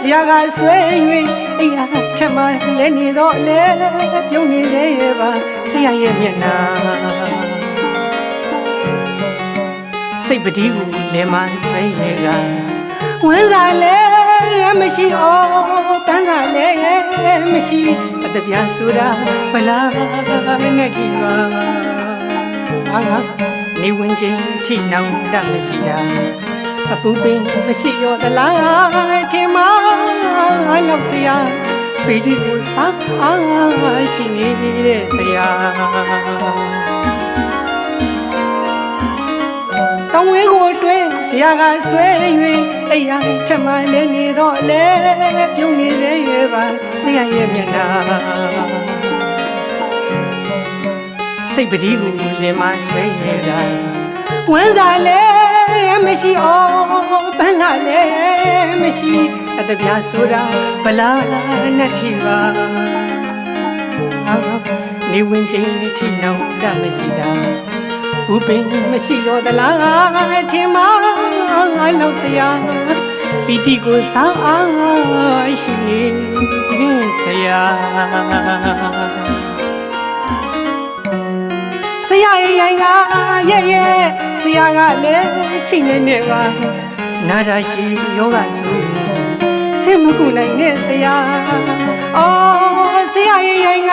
ဆရာကဆွဲ၍အိယာထက်မှလဲနေတော့လဲပြုံးနေသေးပါဆရာရဲ့မျက်နှာစိတ်ပတိကိုလဲမဆွဲရကဝန်းစားလဲမရှိအောင်ပန်းစားလဲမရှိအတပြားဆိုတာဘလားနဲ့ဒီပါနေဝင်ချင်းထိနှောင်တတ်မရှိတာအပူပင်မရှိရောသလားထင်မလောက်စရာပီတိကိုစားအားရှိနေတဲ့ဆရာတောင်းဝဲကိုတွဲဆရာကဆွဲ၍အိယာထက်မှလဲနေတော့လဲပြုံးနေသေးရဲ့ပါဆရာရဲ့မျက်နှာစိတ်ပတိကိုလင်မဆွဲရတာဝန်းစားလဲမရှိအောင်ပန်းစားလဲမရှိအတပြားဆိုတာဘလားနဲ့ထီပါနေဝင်ချင်းထီနှောင်တတ်မရှိတာဘူပင်မရှိရောသလားထင်မလောက်စရာပီတိကိုစားအားရှိနေတဲ့ဆရာဆရာရဲ့ကရဲ့ဆရာကလည်းချိန်နေပါနာတာရှိယောဂဆူစင်မကူနိုင်နဲ့ဆရာအော်ဆရာရဲ့က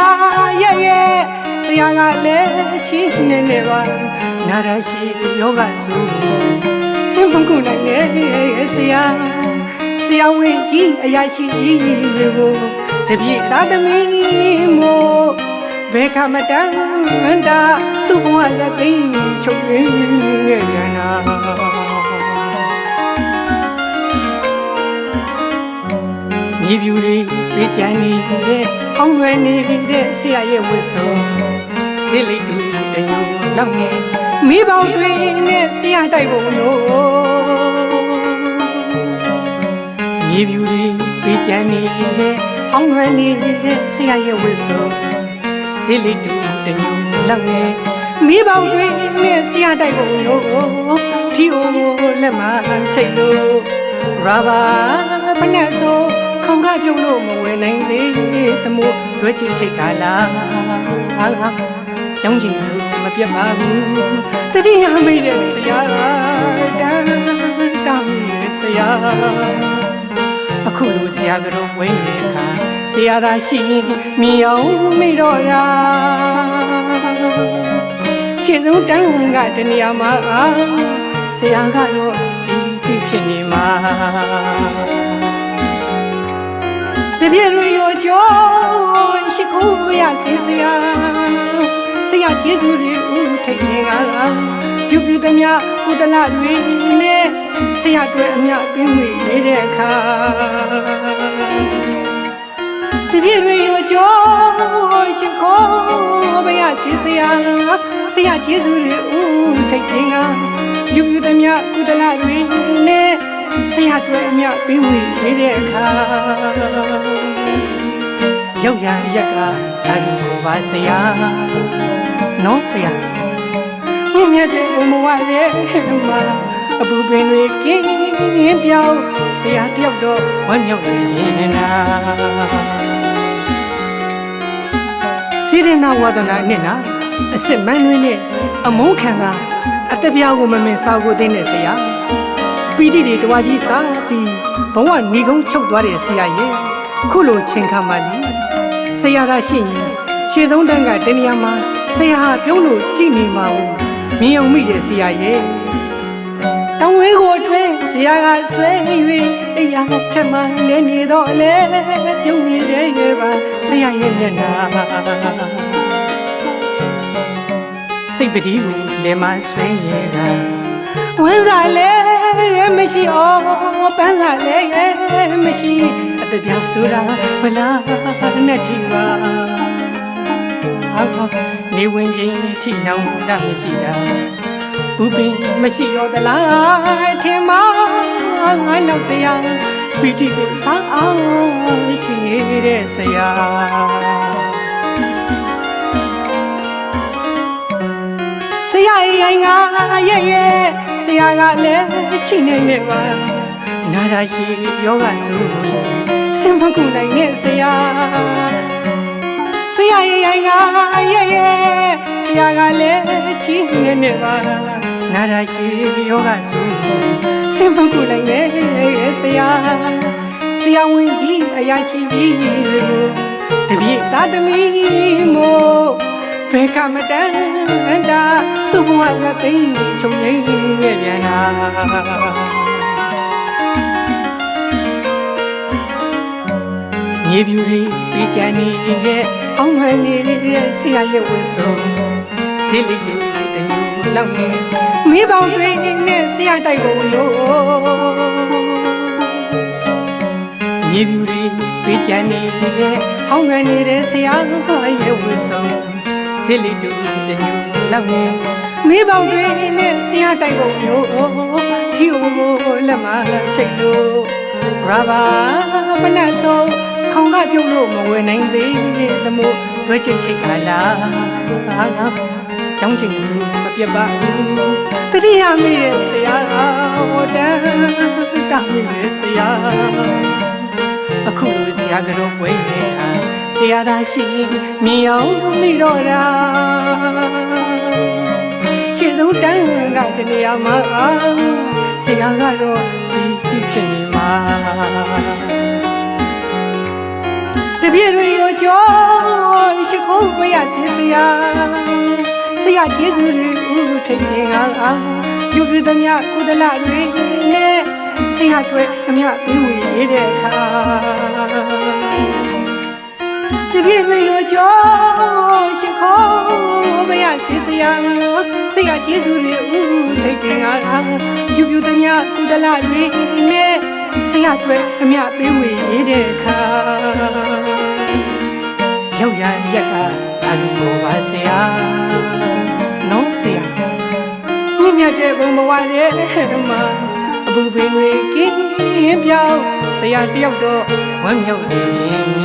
ရဲ့ဆရာကလည်းချိန်နေပါနာတာရှိယောဂဆူစင်မကူနိုင်နဲ့ဆရာဆရာဝင်ကြီးအရာရှိကြီးတွေကိုတပြည့်သားသမီးမို့ဘယ်ခမတန်းတာသူ့ဘဝဇသိန်းချုပ်ရင်းနဲ့ပြန်လာမြေပြူလေးပေးချမ်းနေတဲ့ဟောင်းရွယ်နေတဲ့ဆရာရဲ့ဝတ်စုံဆေးလိတ်တူတညိုလောက်နဲ့မိပေါင်းတွေနဲ့ဆရာတိုက်ဖို့လို့မြေပြူလေးပေးချမ်းနေတဲ့ဟောင်းရွယ်နေတဲ့ဆရာရဲ့ဝတ်စုံဆေးလိတ်တူတညိုလောက်နဲ့မိပေါင်းတွေနဲ့ဆရာတိုက်ဖို့လို့ထီအိုလက်မချိတ်လို့ရာဘာဖနဲ့ဆိုခေါင်းကပြုတ်လို့မဝယ်နိုင်သေးသမို့တွဲချင်ချိတ်ကလာကျောင်းချင်းစုမပြတ်ပါဘူးတတိယမိတ်တဲ့ဆရာတန်းမိတဲ့ဆရာအခုလိုဆရာကတော့ဝဲနေခါဆရာသာရှိမြင်အောင်မိတော့တာရှင်းဆုံးတန်းကတနေရာမှာဆရာကတော့ဒီဖြစ်နေမှာတပြည့်တွေရောကြောရှိခိုးရစေဆရာဆရာကျေးဇူးတွေဦးထိတ်နေကပြူပြူသမျှကုသလတွေနဲ့ဆရာတွေ့အမြတ်ပြင်းဝေနေတဲ့အခါတပြည့်တွေရောကြောရှိခိုးရစေဆရာဆရာကျေးဇူးတွေဦးထိတ်နေကပြူပြူသမျှကုသလတွေနဲ့ဆရာတွေ့အမြတ်ပြင်းဝေနေတဲ့အခါရောက်ရရက်ကဒါလူကိုပါဆရာနော်ဆရာမြင့်မြတ်တဲ့ဘုံဘဝရဲ့မှာအပူပင်တွေကင်းပြောင်းဆရာတယောက်တော့ဝမ်းမြောက်စေခြင်းနာစိရဏဝါဒနာနဲ့နာအစ်စ်မန်းတွင်နဲ့အမုန်းခံကအတပြားကိုမမင်စားကိုသိတဲ့ဆရာပီတိတွေတဝါကြီးစားပြီးဘဝဏီကုန်းချုပ်သွားတဲ့ဆရာရဲ့ခုလိုချင်းခါမှလီဆရာသာရှိရင်ရှေ့ဆုံးတန်းကတနေရာမှာဆရာဟာပြုံးလို့ကြည်နေမှာဘူးမြင်အောင်မိတယ်ဆရာရဲ့တောင်းဝဲကိုတွဲဆရာကဆွဲ၍အိယာထက်မှလဲနေတော့လဲပြုံးနေသေးရဲ့ပါဆရာရဲ့မျက်နှာစိတ်ပတိကိုလဲမဆွဲရတာဝန်းစားလဲမရှိအောင်ပန်းစားလဲမရှိအတပြားဆိုတာဘလားနဲ့ထီပါနေဝင်ချင်းထီနှောင်တတ်မရှိတာဘူပင်မရှိရောသလားထင်မလောက်စရာပီတိကိုစားအောင်ရှိနေတဲ့ဆရာဆရာရဲ့ငါရဲ့ဆရာကလည်းချိနေနေပါ နာတာရှိယောဂဆိုစင်မကူနိုင်နဲ့ဆရာဆရာရဲ့ရိုင်းကရဲ့ဆရာကလည်းချီးနေပါနာတာရှိယောဂဆိုစင်မကူနိုင်နဲ့ဆရာဆရာဝန်ကြီးအရာရှိကြီးတပြည့်သားသမီးမို့ဘယ်ကမတန်တာသူ့ဘဝကသိချုံငိမ့်ရဲ့ပြန်လာမြေပြူတွေပေးချမ်းနေတဲ့အောင်းမှန်နေတဲ့ဆရာရဲ့ဝတ်စုံဆေးလိတူတညူလောက်နေမိပေါင်းတွေနဲ့ဆရာတိုက်ပုံမျိုးမြေပြူတွေပေးချမ်းနေတဲ့အောင်းမှန်နေတဲ့ဆရာရဲ့ဝတ်စုံဆေးလိတူတညူလောက်နေမိပေါင်းတွေနဲ့ဆရာတိုက်ပုံမျိုးထီအိုလက်မချိတ်လို့ရာဘာပနတ်ဆိုခေါင်းကပြုတ်လို့မဝင်နိုင်သေးသမို့တွဲချစ်ချစ်ကလာကြောင်းချင်းစုမပြတ်ပါဘူးတတိယမိရဲ့ဆရာဟောတန်းတောင်းမိရဲ့ဆရာအခုလိုဆရာကတော့ပွဲရဲ့ခါဆရာသာရှိမြင်အောင်မိတော့တာရှေ့ဆုံးတန်းကတနေရာမှာဆရာကတော့ဒီဖြစ်နေမှာတပြည့်တွေရောကြောရှိခိုးဝရစီဆရာဆရာကျေးဇူးတွေဦးထိတ်တင်ပြုပြသမျှကုသလတွေနဲ့ဆရာတွေအမြပေးဝေရတဲ့အခါတပြည့်တွေရောကြောရှိခိုးဝရစီဆရာဆရာကျေးဇူးတွေဦးထိတ်တင်ပြုပြသမျှကုသလတွေနဲ့ဆရာတွေအမြပေးဝေရတဲ့အခါရောက်ရရက်ကဘာလို့ကိုပါဆရာနော်ဆရာမြင့်မြတ်တဲ့ဘုံဘဝရဲ့မှာအပူပင်တွေကင်းပြောင်းဆရာတယောက်တော့ဝမ်းမြောက်စေခြင်း